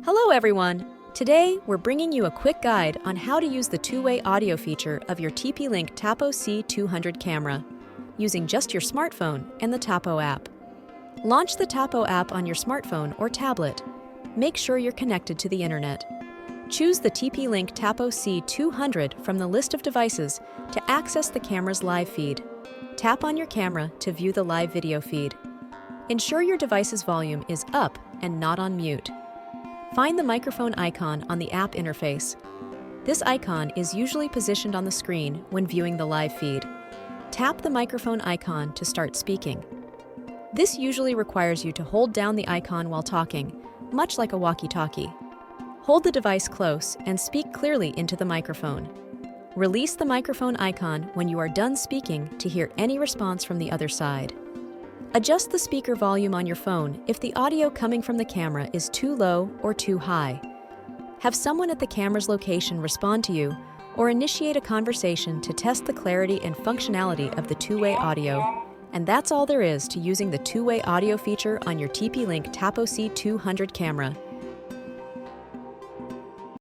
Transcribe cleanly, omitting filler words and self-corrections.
Hello everyone! Today, we're bringing you a quick guide on how to use the two-way audio feature of your TP-Link Tapo C200 camera, using just your smartphone and the Tapo app. Launch the Tapo app on your smartphone or tablet. Make sure you're connected to the internet. Choose the TP-Link Tapo C200 from the list of devices to access the camera's live feed. Tap on your camera to view the live video feed. Ensure your device's volume is up and not on mute. Find the microphone icon on the app interface. This icon is usually positioned on the screen when viewing the live feed. Tap the microphone icon to start speaking. This usually requires you to hold down the icon while talking, much like a walkie-talkie. Hold the device close and speak clearly into the microphone. Release the microphone icon when you are done speaking to hear any response from the other side. Adjust the speaker volume on your phone if the audio coming from the camera is too low or too high. Have someone at the camera's location respond to you or initiate a conversation to test the clarity and functionality of the two-way audio. And that's all there is to using the two-way audio feature on your TP-Link Tapo C200 camera.